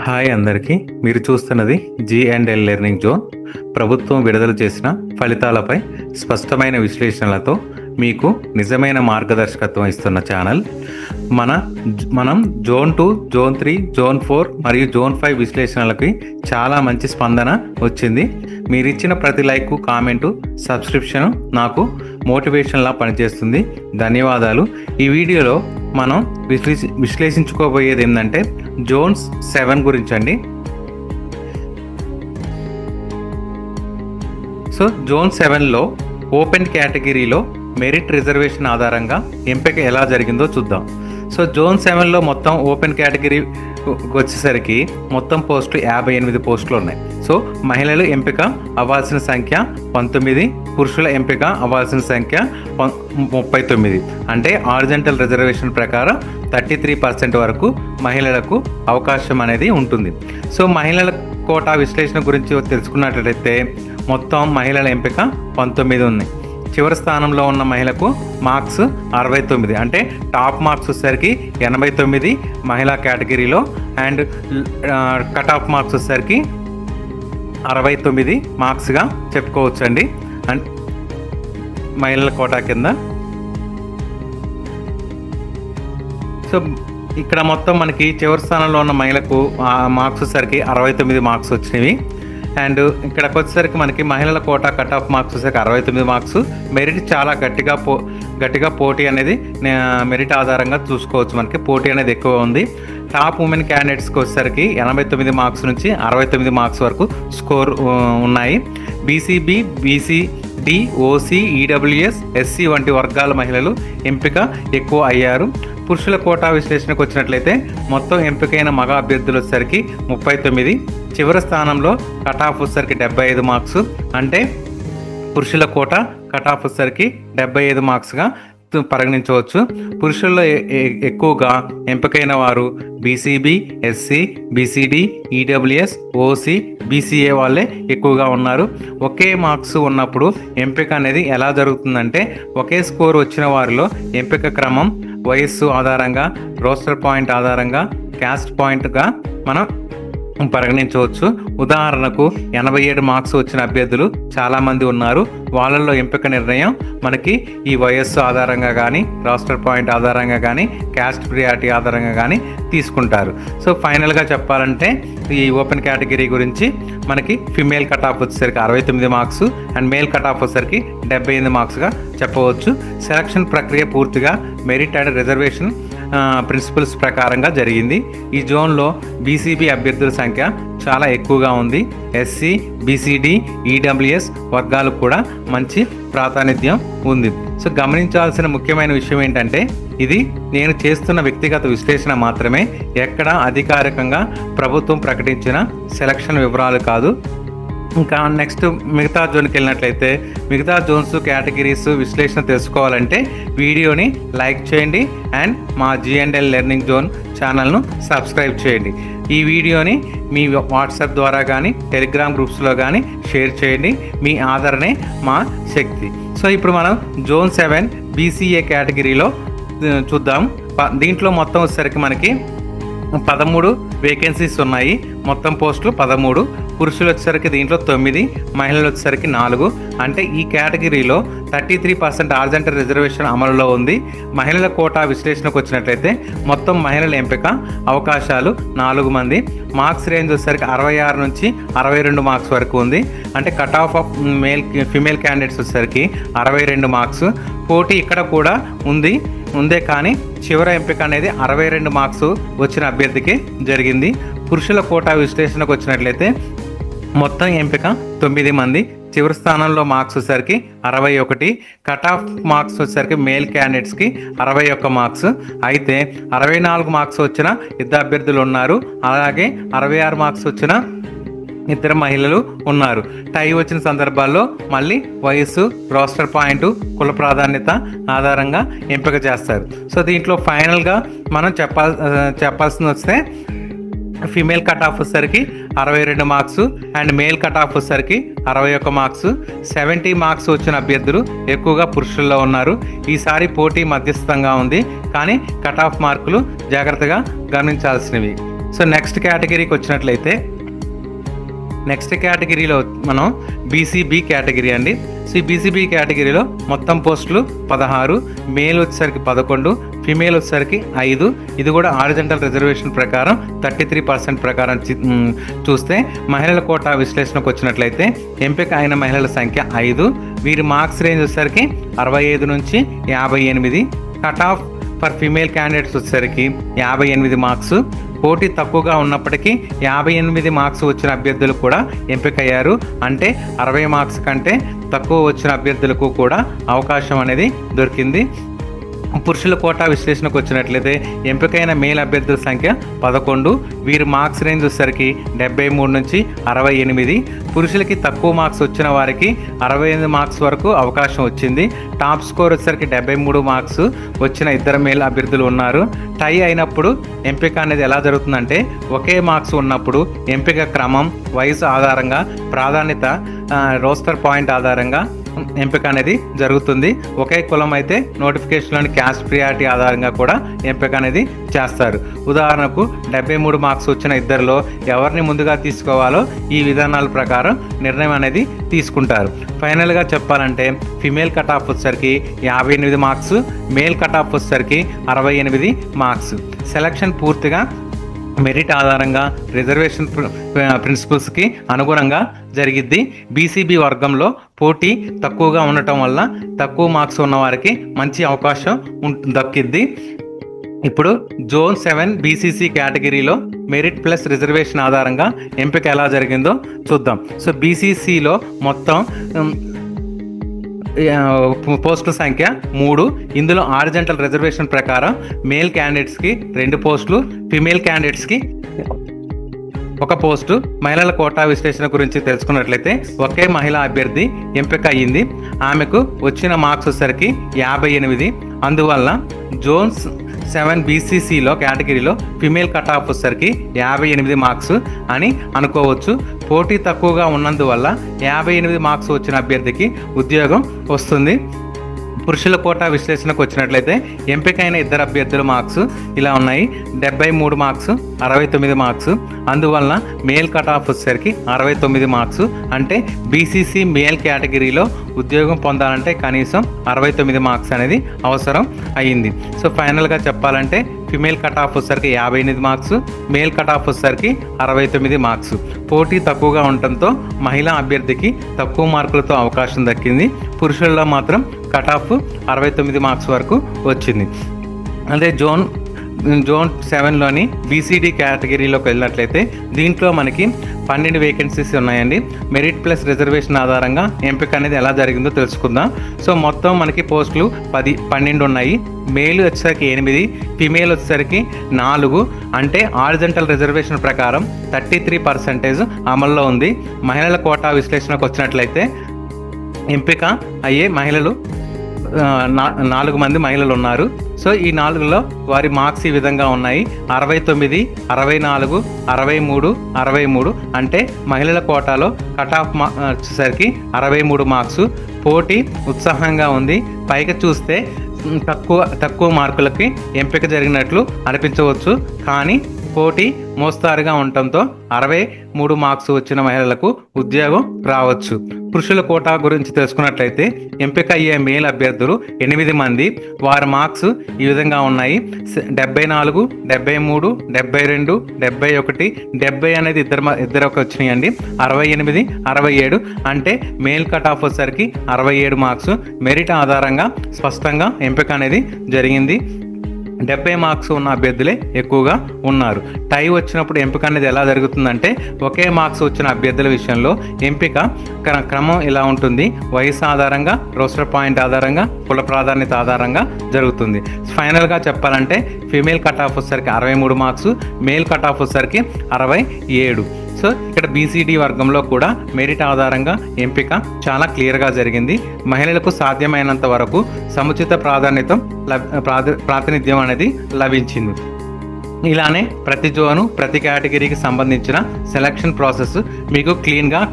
Hi అందరికీ. మీరు చూస్తున్నది G&L లెర్నింగ్ జోన్. ప్రభుత్వం విడుదల చేసిన ఫలితాలపై స్పష్టమైన విశ్లేషణలతో మీకు నిజమైన మార్గదర్శకత్వం ఇస్తున్న ఛానల్. మనం జోన్ 2, జోన్ 3, జోన్ 4 మరియు జోన్ 5 విశ్లేషణలకి చాలా మంచి స్పందన వచ్చింది. మీరు ఇచ్చిన ప్రతి లైక్, కామెంటు, సబ్స్క్రిప్షన్ నాకు మోటివేషన్లా పనిచేస్తుంది. ధన్యవాదాలు. ఈ వీడియోలో మనం విశ్లేషించుకోబోయేది ఏంటంటే జోన్స్ 7 గురించి అండి. సో జోన్ 7లో ఓపెన్ కేటగిరీలో మెరిట్ రిజర్వేషన్ ఆధారంగా ఎంపిక ఎలా జరిగిందో చూద్దాం. సో జోన్ 7లో మొత్తం ఓపెన్ కేటగిరీ వచ్చేసరికి మొత్తం పోస్టులు 58 పోస్టులు ఉన్నాయి. సో మహిళలు ఎంపిక అవ్వాల్సిన సంఖ్య 19, పురుషుల ఎంపిక అవ్వాల్సిన సంఖ్య 39. అంటే హారిజంటల్ రిజర్వేషన్ ప్రకారం 33% వరకు మహిళలకు అవకాశం అనేది ఉంటుంది. సో మహిళల కోటా విశ్లేషణ గురించి తెలుసుకున్నట్లయితే మొత్తం మహిళల ఎంపిక 19 ఉన్నాయి. చివరి స్థానంలో ఉన్న మహిళకు మార్క్స్ 69, అంటే టాప్ మార్క్స్ వచ్చేసరికి 89 మహిళా కేటగిరీలో, అండ్ కట్ ఆఫ్ మార్క్స్ వచ్చేసరికి 69 మార్క్స్గా చెప్పుకోవచ్చండి. అండ్ మహిళల కోటా కింద సో ఇక్కడ మొత్తం మనకి చివరి స్థానంలో ఉన్న మహిళకు మార్క్స్ వచ్చేసరికి 69 మార్క్స్ వచ్చినవి. అండ్ ఇక్కడికి వచ్చేసరికి మనకి మహిళల కోటా కట్ ఆఫ్ మార్క్స్ వచ్చేసరికి 69 మార్క్స్. మెరిట్ చాలా గట్టిగా పోటీ అనేది మెరిట్ ఆధారంగా చూసుకోవచ్చు. మనకి పోటీ అనేది ఎక్కువ ఉంది. టాప్ ఉమెన్ క్యాండిడేట్స్కి వచ్చేసరికి 89 మార్క్స్ నుంచి 69 మార్క్స్ వరకు స్కోర్ ఉన్నాయి. BCB, BCD, OC, EWS, SC వంటి వర్గాల మహిళలు ఎంపిక ఎక్కువ అయ్యారు. పురుషుల కోటా విశ్లేషణకు వచ్చినట్లయితే మొత్తం ఎంపికైన మగ అభ్యర్థులు వచ్చేసరికి 39. చివరి స్థానంలో కట్ ఆఫ్ వచ్చేసరికి 75 మార్క్స్. అంటే పురుషుల కోటా కట్ ఆఫ్ వచ్చేసరికి 75 మార్క్స్గా పరిగణించవచ్చు. పురుషుల్లో ఎక్కువగా ఎంపికైన వారు BCB, SC, BCD, EWS, OC, BCA వాళ్ళే ఎక్కువగా ఉన్నారు. ఒకే మార్క్స్ ఉన్నప్పుడు ఎంపిక అనేది ఎలా జరుగుతుందంటే ఒకే స్కోర్ వచ్చిన వారిలో ఎంపిక క్రమం వయస్సు ఆధారంగా, రోస్టర్ పాయింట్ ఆధారంగా, క్యాస్ట్ పాయింట్గా మనం పరిగణించవచ్చు. ఉదాహరణకు 87 మార్క్స్ వచ్చిన అభ్యర్థులు చాలామంది ఉన్నారు. వాళ్ళల్లో ఎంపిక నిర్ణయం మనకి ఈ వయస్సు ఆధారంగా కానీ, రాస్టర్ పాయింట్ ఆధారంగా కానీ, క్యాస్ట్ ప్రియారిటీ ఆధారంగా కానీ తీసుకుంటారు. సో ఫైనల్గా చెప్పాలంటే ఈ ఓపెన్ కేటగిరీ గురించి మనకి ఫిమేల్ కట్ ఆఫ్ వచ్చేసరికి 69 marks and male cut off వచ్చేసరికి 78 మార్క్స్గా చెప్పవచ్చు. సెలక్షన్ ప్రక్రియ పూర్తిగా మెరిట్ అండ్ రిజర్వేషన్ ప్రిన్సిపల్స్ ప్రకారంగా జరిగింది. ఈ జోన్లో బీసీబీ అభ్యర్థుల సంఖ్య చాలా ఎక్కువగా ఉంది. ఎస్సీ, బీసీడీ, ఈడబ్ల్యూఎస్ వర్గాలకు కూడా మంచి ప్రాతినిధ్యం ఉంది. సో గమనించాల్సిన ముఖ్యమైన విషయం ఏంటంటే ఇది నేను చేస్తున్న వ్యక్తిగత విశ్లేషణ మాత్రమే, ఎక్కడ అధికారికంగా ప్రభుత్వం ప్రకటించిన సెలక్షన్ వివరాలు కాదు. ఇంకా నెక్స్ట్ మిగతా జోన్కి వెళ్ళినట్లయితే మిగతా జోన్స్ కేటగిరీస్ విశ్లేషణ తెలుసుకోవాలంటే వీడియోని లైక్ చేయండి అండ్ మా G&L లెర్నింగ్ జోన్ ఛానల్ను సబ్స్క్రైబ్ చేయండి. ఈ వీడియోని మీ వాట్సాప్ ద్వారా కానీ, టెలిగ్రామ్ గ్రూప్స్లో కానీ షేర్ చేయండి. మీ ఆదరణే మా శక్తి. సో ఇప్పుడు మనం జోన్ 7 బీసీఏ కేటగిరీలో చూద్దాం. దీంట్లో మొత్తం వచ్చేసరికి మనకి 13 వేకెన్సీస్ ఉన్నాయి. మొత్తం పోస్టులు 13. పురుషులు వచ్చేసరికి దీంట్లో 9, మహిళలు వచ్చేసరికి 4. అంటే ఈ కేటగిరీలో 33% హారిజంటల్ రిజర్వేషన్ అమలులో ఉంది. మహిళల కోటా విశ్లేషణకు వచ్చినట్లయితే మొత్తం మహిళల ఎంపిక అవకాశాలు 4 మంది. మార్క్స్ రేంజ్ వచ్చేసరికి 66 నుంచి 62 మార్క్స్ వరకు ఉంది. అంటే కట్ ఆఫ్ ఫిమేల్ క్యాండిడేట్స్ వచ్చేసరికి 62 మార్క్స్. పోటీ ఇక్కడ కూడా ఉందే కానీ చివరి ఎంపిక అనేది 62 మార్క్స్ వచ్చిన అభ్యర్థికి జరిగింది. పురుషుల కోటా విశ్లేషణకు వచ్చినట్లయితే మొత్తం ఎంపిక 9 మంది. చివరి స్థానంలో మార్క్స్ వచ్చేసరికి 61. కట్ ఆఫ్ మార్క్స్ వచ్చేసరికి మేల్ క్యాండిడేట్స్కి 61 మార్క్స్. అయితే 64 మార్క్స్ వచ్చిన ఇద్దరు అభ్యర్థులు ఉన్నారు. అలాగే 66 మార్క్స్ వచ్చిన ఇద్దరు మహిళలు ఉన్నారు. టై వచ్చిన సందర్భాల్లో మళ్ళీ వయస్సు, రోస్టర్ పాయింట్, కుల ప్రాధాన్యత ఆధారంగా ఎంపిక చేస్తారు. సో దీంట్లో ఫైనల్గా మనం చెప్పాల్సింది వస్తే ఫీమేల్ కట్ ఆఫ్ వచ్చేసరికి 62 marks and male cut off వచ్చేసరికి 61 మార్క్స్. 70 మార్క్స్ వచ్చిన అభ్యర్థులు ఎక్కువగా పురుషుల్లో ఉన్నారు. ఈసారి పోటీ మధ్యస్థంగా ఉంది, కానీ కట్ ఆఫ్ మార్కులు జాగ్రత్తగా గమనించాల్సినవి. సో నెక్స్ట్ కేటగిరీకి వచ్చినట్లయితే నెక్స్ట్ కేటగిరీలో మనం బీసీబీ కేటగిరీ అండి. సో ఈ బీసీబీ కేటగిరీలో మొత్తం పోస్టులు 16, మేల్ వచ్చేసరికి 11, ఫిమేల్ వచ్చేసరికి 5. ఇది కూడా హారిజంటల్ రిజర్వేషన్ ప్రకారం 33% ప్రకారం చూస్తే మహిళల కోటా విశ్లేషణకు వచ్చినట్లయితే ఎంపిక అయిన మహిళల సంఖ్య 5. వీరి మార్క్స్ రేంజ్ వచ్చేసరికి 65 నుంచి 58. Cut off for female candidates వచ్చేసరికి 58 మార్క్స్. పోటీ తక్కువగా ఉన్నప్పటికీ 58 మార్క్స్ వచ్చిన అభ్యర్థులు కూడా ఎంపికయ్యారు. అంటే 60 మార్క్స్ కంటే తక్కువ వచ్చిన అభ్యర్థులకు కూడా అవకాశం అనేది దొరికింది. పురుషుల కోటా విశ్లేషణకు వచ్చినట్లయితే ఎంపికైన మేల్ అభ్యర్థుల సంఖ్య 11. వీరి మార్క్స్ రేంజ్ వచ్చేసరికి 73 నుంచి 68. పురుషులకి తక్కువ మార్క్స్ వచ్చిన వారికి 68 మార్క్స్ వరకు అవకాశం వచ్చింది. టాప్ స్కోర్ వచ్చేసరికి 73 మార్క్స్ వచ్చిన 2 మేల్ అభ్యర్థులు ఉన్నారు. టై అయినప్పుడు ఎంపిక అనేది ఎలా జరుగుతుందంటే ఒకే మార్క్స్ ఉన్నప్పుడు ఎంపిక క్రమం వయసు ఆధారంగా ప్రాధాన్యత రోస్టర్ పాయింట్ ఆధారంగా ఎంపిక అనేది జరుగుతుంది. ఒకే కులం అయితే నోటిఫికేషన్లోని క్యాస్ట్ ప్రియారిటీ ఆధారంగా కూడా ఎంపిక అనేది చేస్తారు. ఉదాహరణకు 73 మార్క్స్ వచ్చిన ఇద్దరిలో ఎవరిని ముందుగా తీసుకోవాలో ఈ విధానాల ప్రకారం నిర్ణయం అనేది తీసుకుంటారు. ఫైనల్గా చెప్పాలంటే ఫిమేల్ కట్ ఆఫ్ వచ్చేసరికి 58 మార్క్స్, మేల్ కట్ ఆఫ్ వచ్చేసరికి 68 మార్క్స్. సెలక్షన్ పూర్తిగా మెరిట్ ఆధారంగా రిజర్వేషన్ ప్రిన్సిపల్స్కి అనుగుణంగా జరిగిద్ది. బీసీబీ వర్గంలో పోటీ తక్కువగా ఉండటం వల్ల తక్కువ మార్క్స్ ఉన్న వారికి మంచి అవకాశం దక్కిద్ది. ఇప్పుడు జోన్ 7 బీసీసీ కేటగిరీలో మెరిట్ ప్లస్ రిజర్వేషన్ ఆధారంగా ఎంపిక ఎలా జరిగిందో చూద్దాం. సో బీసీసీలో మొత్తం పోస్టుల సంఖ్య 3. ఇందులో హారిజంటల్ రిజర్వేషన్ ప్రకారం మేల్ క్యాండిడేట్స్కి 2 పోస్టులు, ఫిమేల్ క్యాండిడేట్స్కి 1 పోస్టు. మహిళల కోటా విశ్లేషణ గురించి తెలుసుకున్నట్లయితే ఒకే మహిళా అభ్యర్థి ఎంపిక అయ్యింది. ఆమెకు వచ్చిన మార్క్స్ వచ్చేసరికి 58. అందువల్ల జోన్స్ 7 బీసీసీలో కేటగిరీలో ఫిమేల్ కట్ ఆఫ్ వచ్చేసరికి 58 మార్క్స్ అని అనుకోవచ్చు. పోటీ తక్కువగా ఉన్నందువల్ల 58 మార్క్స్ వచ్చిన అభ్యర్థికి ఉద్యోగం వస్తుంది. పురుషుల కోటా విశ్లేషణకు వచ్చినట్లయితే ఎంపికైన 2 అభ్యర్థుల మార్క్స్ ఇలా ఉన్నాయి: 73 మార్క్స్, 69 మార్క్స్. అందువల్ల మేల్ కట్ ఆఫ్ వచ్చేసరికి 69 మార్క్స్. అంటే బీసీసీ మేల్ కేటగిరీలో ఉద్యోగం పొందాలంటే కనీసం 69 మార్క్స్ అనేది అవసరం అయ్యింది. సో ఫైనల్గా చెప్పాలంటే ఫిమేల్ కట్ ఆఫ్ వచ్చేసరికి 58 మార్క్స్, మేల్ కట్ ఆఫ్ వచ్చేసరికి 69 మార్క్స్. పోటీ తక్కువగా ఉండటంతో మహిళా అభ్యర్థికి తక్కువ మార్కులతో అవకాశం దక్కింది. పురుషుల్లో మాత్రం కట్ ఆఫ్ 69 మార్క్స్ వరకు వచ్చింది. అదే జోన్ 7లోని బీసీడీ కేటగిరీలోకి వెళ్ళినట్లయితే దీంట్లో మనకి 12 వేకెన్సీస్ ఉన్నాయండి. మెరిట్ ప్లస్ రిజర్వేషన్ ఆధారంగా ఎంపిక అనేది ఎలా జరిగిందో తెలుసుకుందాం. సో మొత్తం మనకి పోస్టులు 12 ఉన్నాయి. మేల్ వచ్చేసరికి 8, ఫిమేల్ వచ్చేసరికి 4. అంటే హారిజంటల్ రిజర్వేషన్ ప్రకారం 33% అమల్లో ఉంది. మహిళల కోటా విశ్లేషణకు వచ్చినట్లయితే ఎంపిక అయ్యే మహిళలు 4 మంది మహిళలు ఉన్నారు. సో ఈ 4లో వారి మార్క్స్ ఈ విధంగా ఉన్నాయి: 69, 64, 63, 63. అంటే మహిళల కోటాలో కట్ ఆఫ్ వచ్చేసరికి 63 మార్క్స్. పోటీ ఉత్సాహంగా ఉంది. పైకి చూస్తే తక్కువ మార్కులకి ఎంపిక జరిగినట్లు అనిపించవచ్చు, కానీ పోటీ మోస్తారుగా ఉండటంతో 63 మార్క్స్ వచ్చిన మహిళలకు ఉద్యోగం రావచ్చు. పురుషుల కోటా గురించి తెలుసుకున్నట్లయితే ఎంపిక అయ్యే మేల్ అభ్యర్థులు 8 మంది. వారి మార్క్స్ ఈ విధంగా ఉన్నాయి: 74, 73, 72, 71, 70 అనేది ఇద్దరికి వచ్చినాయండి. 68, 67. అంటే మేల్ కట్ ఆఫ్ వచ్చేసరికి 67 మార్క్స్. మెరిట్ ఆధారంగా స్పష్టంగా ఎంపిక అనేది జరిగింది. 70 మార్క్స్ ఉన్న అభ్యర్థులే ఎక్కువగా ఉన్నారు. టై వచ్చినప్పుడు ఎంపిక అనేది ఎలా జరుగుతుందంటే ఒకే మార్క్స్ వచ్చిన అభ్యర్థుల విషయంలో ఎంపిక క్రమం ఇలా ఉంటుంది: వయసు ఆధారంగా, రోస్టర్ పాయింట్ ఆధారంగా, కుల ప్రాధాన్యత ఆధారంగా జరుగుతుంది. ఫైనల్గా చెప్పాలంటే ఫీమేల్ కట్ ఆఫ్ వచ్చేసరికి 63 మార్క్స్, మేల్ కట్ ఆఫ్ వచ్చేసరికి 67. సో ఇక్కడ బీసీడీ వర్గంలో కూడా మెరిట్ ఆధారంగా ఎంపిక చాలా క్లియర్గా జరిగింది. మహిళలకు సాధ్యమైనంత వరకు సముచిత ప్రాతినిధ్యం అనేది లభించింది. ఇలానే ప్రతి జోను, ప్రతి కేటగిరీకి సంబంధించిన సెలక్షన్ ప్రాసెస్ మీకు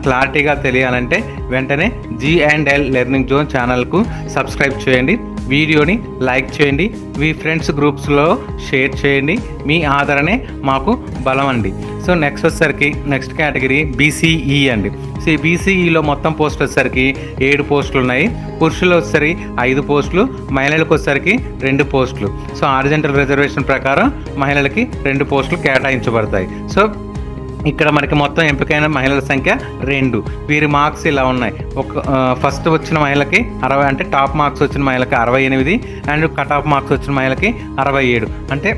క్లారిటీగా తెలియాలంటే వెంటనే G&L లెర్నింగ్ జోన్ ఛానల్కు సబ్స్క్రైబ్ చేయండి. వీడియోని లైక్ చేయండి, మీ ఫ్రెండ్స్ గ్రూప్స్లో షేర్ చేయండి. మీ ఆదరణే మాకు బలం అండి. సో నెక్స్ట్ కేటగిరీ బీసీఈ అండి. సో ఈ బీసీఈలో మొత్తం పోస్టులు వచ్చేసరికి 7 పోస్టులు ఉన్నాయి. పురుషులు వచ్చేసరికి 5 పోస్టులు, మహిళలకు వచ్చేసరికి 2 పోస్టులు. సో హారిజంటల్ రిజర్వేషన్ ప్రకారం మహిళలకి 2 పోస్టులు కేటాయించబడతాయి. సో ఇక్కడ మనకి మొత్తం ఎంపికైన మహిళల సంఖ్య 2. వీరి మార్క్స్ ఇలా ఉన్నాయి. ఫస్ట్ వచ్చిన మహిళకి 60, అంటే టాప్ మార్క్స్ వచ్చిన మహిళకి 68, అండ్ కట్ ఆఫ్ మార్క్స్ వచ్చిన మహిళకి 67. అంటే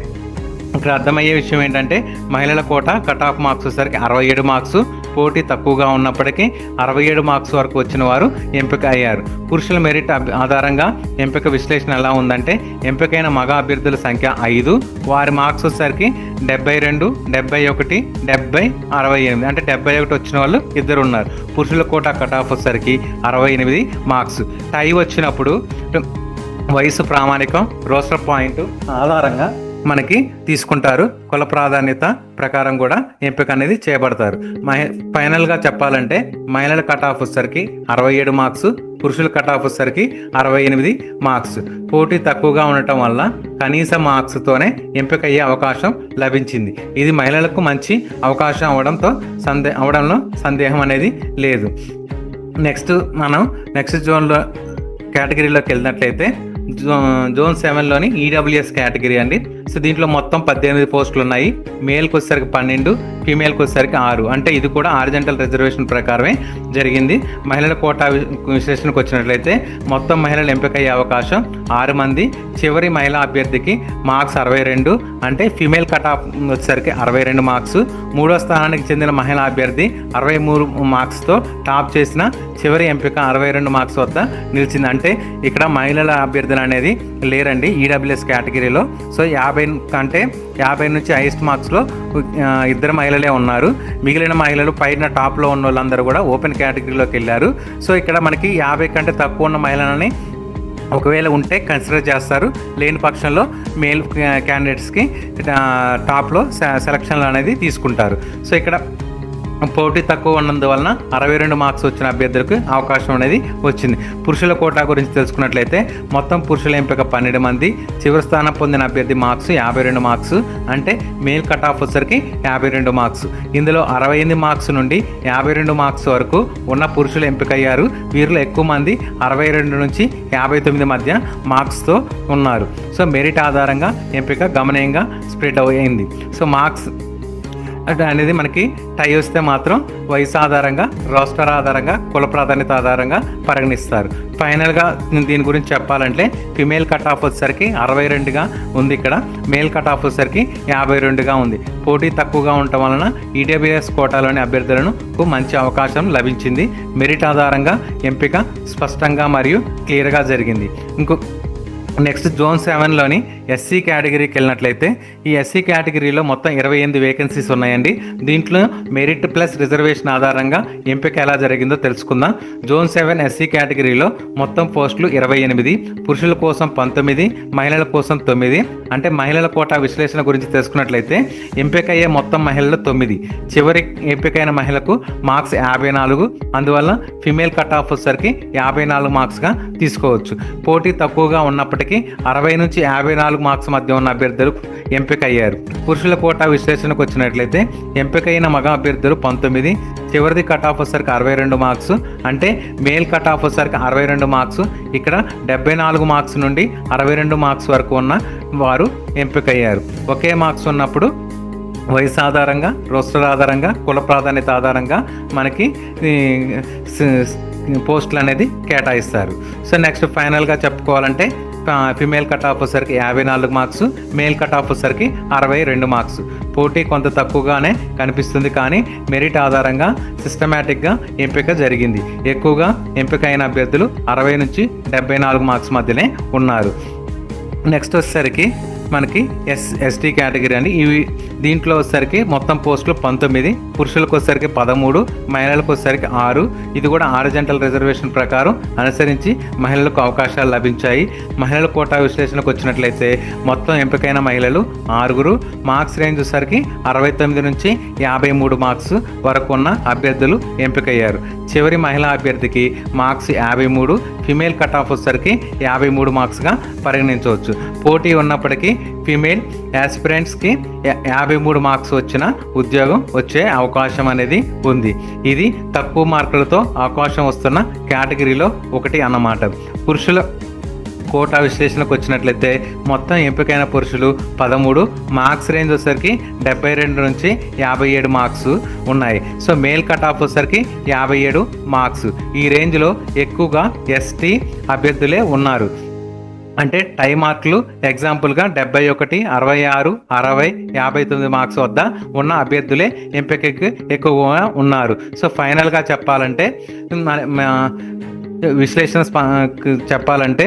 ఇక్కడ అర్థమయ్యే విషయం ఏంటంటే మహిళల కోట కట్ ఆఫ్ మార్క్స్ వచ్చేసరికి 67 మార్క్స్. పోటీ తక్కువగా ఉన్నప్పటికీ 67 మార్క్స్ వరకు వచ్చిన వారు ఎంపిక అయ్యారు. పురుషుల మెరిట్ ఆధారంగా ఎంపిక విశ్లేషణ ఎలా ఉందంటే ఎంపికైన మగ అభ్యర్థుల సంఖ్య 5, వారి మార్క్స్ వచ్చేసరికి 72, 71, 70, 68. అంటే 71 వచ్చిన వాళ్ళు 2 ఉన్నారు. పురుషుల కోట కట్ ఆఫ్ వచ్చేసరికి 68 మార్క్స్. టై వచ్చినప్పుడు వయసు ప్రామాణికం, రోస్టర్ పాయింట్ ఆధారంగా మనకి తీసుకుంటారు. కుల ప్రాధాన్యత ప్రకారం కూడా ఎంపిక అనేది చేయబడతారు. ఫైనల్గా చెప్పాలంటే మహిళల కట్ ఆఫ్ వచ్చేసరికి 67 మార్క్స్, పురుషుల కట్ ఆఫ్ వచ్చేసరికి 68 మార్క్స్. పోటీ తక్కువగా ఉండటం వల్ల కనీస మార్క్స్తోనే ఎంపిక అయ్యే అవకాశం లభించింది. ఇది మహిళలకు మంచి అవకాశం అవడంలో సందేహం అనేది లేదు. నెక్స్ట్ జోన్లో కేటగిరీలోకి వెళ్ళినట్లయితే జోన్ 7లోని ఈడబ్ల్యూఎస్ కేటగిరీ అండి. సో దీంట్లో మొత్తం 18 పోస్టులు ఉన్నాయి. మేల్కి వచ్చేసరికి 12, ఫీమేల్కి వచ్చేసరికి 6. అంటే ఇది కూడా హారిజంటల్ రిజర్వేషన్ ప్రకారమే జరిగింది. మహిళల కోటా విశ్లేషణకు వచ్చినట్లయితే మొత్తం మహిళలు ఎంపిక అయ్యే అవకాశం 6 మంది. చివరి మహిళా అభ్యర్థికి మార్క్స్ 62, అంటే ఫీమేల్ కట్ ఆఫ్ వచ్చేసరికి 62 మార్క్స్. 3వ స్థానానికి చెందిన మహిళా అభ్యర్థి 63 మార్క్స్తో టాప్ చేసిన చివరి ఎంపిక 62 మార్క్స్ వద్ద నిలిచింది. అంటే ఇక్కడ మహిళల అభ్యర్థులు అనేది లేరండి ఈడబ్ల్యూఎస్ కేటగిరీలో. సో 50 నుంచి హైయెస్ట్ మార్క్స్లో 2 మహిళలే ఉన్నారు. మిగిలిన మహిళలు పైన టాప్లో ఉన్న వాళ్ళందరూ కూడా ఓపెన్ కేటగిరీలోకి వెళ్ళారు. సో ఇక్కడ మనకి 50 కంటే తక్కువ ఉన్న మహిళలని ఒకవేళ ఉంటే కన్సిడర్ చేస్తారు. లేని పక్షంలో మేల్ క్యాండిడేట్స్కి టాప్లో సెలక్షన్లు అనేది తీసుకుంటారు. సో ఇక్కడ పోటీ తక్కువ ఉన్నందువలన 62 మార్క్స్ వచ్చిన అభ్యర్థులకు అవకాశం అనేది వచ్చింది. పురుషుల కోటా గురించి తెలుసుకున్నట్లయితే మొత్తం పురుషుల ఎంపిక 12 మంది. చివరి స్థానం పొందిన అభ్యర్థి మార్క్స్ 52 మార్క్స్, అంటే మేల్ కట్ ఆఫ్ వచ్చరికి 52 మార్క్స్. ఇందులో 68 మార్క్స్ నుండి 52 మార్క్స్ వరకు ఉన్న పురుషులు ఎంపికయ్యారు. వీరిలో ఎక్కువ మంది 62 నుంచి 59 మధ్య మార్క్స్తో ఉన్నారు. సో మెరిట్ ఆధారంగా ఎంపిక గమనీయంగా స్ప్రెడ్ అయింది. సో మార్క్స్ అనేది మనకి టై వస్తే మాత్రం వయసు ఆధారంగా, రోస్టర్ ఆధారంగా, కుల ప్రాధాన్యత ఆధారంగా పరిగణిస్తారు. ఫైనల్గా దీని గురించి చెప్పాలంటే ఫిమేల్ కట్ ఆఫ్ వచ్చేసరికి 62గా ఉంది. ఇక్కడ మేల్ కట్ ఆఫ్ వచ్చేసరికి 52గా ఉంది. పోటీ తక్కువగా ఉండటం వలన ఈడబ్ల్యూఎస్ కోటాలోని అభ్యర్థులకు మంచి అవకాశం లభించింది. మెరిట్ ఆధారంగా ఎంపిక స్పష్టంగా మరియు క్లియర్గా జరిగింది. నెక్స్ట్ జోన్ 7లోని ఎస్సీ కేటగిరీకి వెళ్ళినట్లయితే ఈ ఎస్సీ కేటగిరీలో మొత్తం 28 వేకెన్సీస్ ఉన్నాయండి. దీంట్లో మెరిట్ ప్లస్ రిజర్వేషన్ ఆధారంగా ఎంపిక ఎలా జరిగిందో తెలుసుకుందాం. జోన్ 7 ఎస్సీ కేటగిరీలో మొత్తం పోస్టులు 28, పురుషుల కోసం 19, మహిళల కోసం 9. అంటే మహిళల కోటా విశ్లేషణ గురించి తెలుసుకున్నట్లయితే ఎంపికయ్యే మొత్తం మహిళలు 9. చివరి ఎంపికైన మహిళకు మార్క్స్ 54. అందువల్ల ఫిమేల్ కట్ ఆఫ్ వచ్చేసరికి 54 మార్క్స్గా తీసుకోవచ్చు. పోటీ తక్కువగా ఉన్నప్పటికీ 60 నుంచి 54 మార్క్స్ మధ్య ఉన్న అభ్యర్థులు ఎంపిక అయ్యారు. పురుషుల కోటా విశ్లేషణకు వచ్చినట్లయితే ఎంపికైన మగ అభ్యర్థులు 19. చివరిది కట్ ఆఫ్ వచ్చేసరికి 62 మార్క్స్. అంటే మేల్ కట్ ఆఫ్ వచ్చేసరికి 62 మార్క్స్. ఇక్కడ 74 మార్క్స్ నుండి 62 మార్క్స్ వరకు ఉన్న వారు ఎంపికయ్యారు. ఒకే మార్క్స్ ఉన్నప్పుడు వయసు ఆధారంగా, రోస్టర్ ఆధారంగా, కుల ప్రాధాన్యత ఆధారంగా మనకి పోస్టులు అనేది కేటాయిస్తారు. సో నెక్స్ట్ ఫైనల్గా చెప్పుకోవాలంటే ఫిమేల్ కట్ ఆఫ్ వచ్చేసరికి 54 మార్క్స్, మేల్ కట్ ఆఫ్ వచ్చేసరికి 62 మార్క్స్. పోటీ కొంత తక్కువగానే కనిపిస్తుంది, కానీ మెరిట్ ఆధారంగా సిస్టమేటిక్గా ఎంపిక జరిగింది. ఎక్కువగా ఎంపిక అయిన అభ్యర్థులు 60 నుంచి 74 మార్క్స్ మధ్యనే ఉన్నారు. నెక్స్ట్ వచ్చేసరికి మనకి ఎస్టీ కేటగిరీ అండి. దీంట్లో వచ్చేసరికి మొత్తం పోస్టులు 19, పురుషులకు వచ్చేసరికి 13, మహిళలకు వచ్చేసరికి 6. ఇది కూడా హారిజాంటల్ రిజర్వేషన్ ప్రకారం అనుసరించి మహిళలకు అవకాశాలు లభించాయి. మహిళల కోటా విశ్లేషణకు వచ్చినట్లయితే మొత్తం ఎంపికైన మహిళలు 6. మార్క్స్ రేంజ్ వచ్చేసరికి 69 నుంచి 53 మార్క్స్ వరకు ఉన్న అభ్యర్థులు ఎంపికయ్యారు. చివరి మహిళా అభ్యర్థికి మార్క్స్ 53, ఫిమేల్ కట్ ఆఫ్ వచ్చేసరికి 53 మార్క్స్గా పరిగణించవచ్చు. పోటీ ఉన్నప్పటికీ ఫిమేల్ యాస్పిరెంట్స్కి 53 మార్క్స్ వచ్చిన ఉద్యోగం వచ్చే అవకాశం అనేది ఉంది. ఇది తక్కువ మార్కులతో అవకాశం వస్తున్న కేటగిరీలో ఒకటి అన్నమాట. పురుషుల కోటా విశ్లేషణకు వచ్చినట్లయితే మొత్తం ఎంపికైన పురుషులు 13, మార్క్స్ రేంజ్ వచ్చేసరికి 72 నుంచి 57 మార్క్స్ ఉన్నాయి. సో మేల్ కట్ ఆఫ్ వచ్చేసరికి 57 మార్క్స్. ఈ రేంజ్లో ఎక్కువగా ఎస్టీ అభ్యర్థులే ఉన్నారు. అంటే టై మార్కులు ఎగ్జాంపుల్గా 71, 66, 60, 59 మార్క్స్ వద్ద ఉన్న అభ్యర్థులే ఎంపికకి ఎక్కువగా ఉన్నారు. సో ఫైనల్గా చెప్పాలంటే విశ్లేషణ చెప్పాలంటే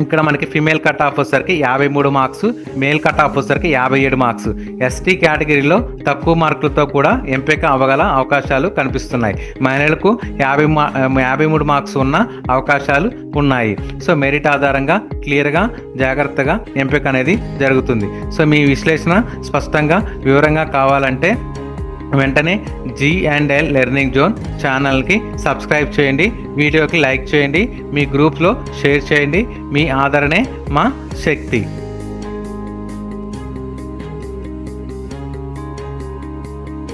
ఇక్కడ మనకి ఫిమేల్ కట్ ఆఫ్ వచ్చేసరికి 53 మార్క్స్, మేల్ కట్ ఆఫ్ వచ్చేసరికి 57 మార్క్స్. ఎస్టీ కేటగిరీలో తక్కువ మార్కులతో కూడా ఎంపిక అవ్వగల అవకాశాలు కనిపిస్తున్నాయి. మహిళలకు 53 మార్క్స్ ఉన్న అవకాశాలు ఉన్నాయి. సో మెరిట్ ఆధారంగా క్లియర్గా జాగ్రత్తగా ఎంపిక అనేది జరుగుతుంది. సో మీ విశ్లేషణ స్పష్టంగా వివరంగా కావాలంటే వెంటనే G&L లెర్నింగ్ జోన్ ఛానల్కి సబ్స్క్రైబ్ చేయండి, వీడియోకి లైక్ చేయండి, మీ గ్రూప్లో షేర్ చేయండి. మీ ఆదరణే మా శక్తి.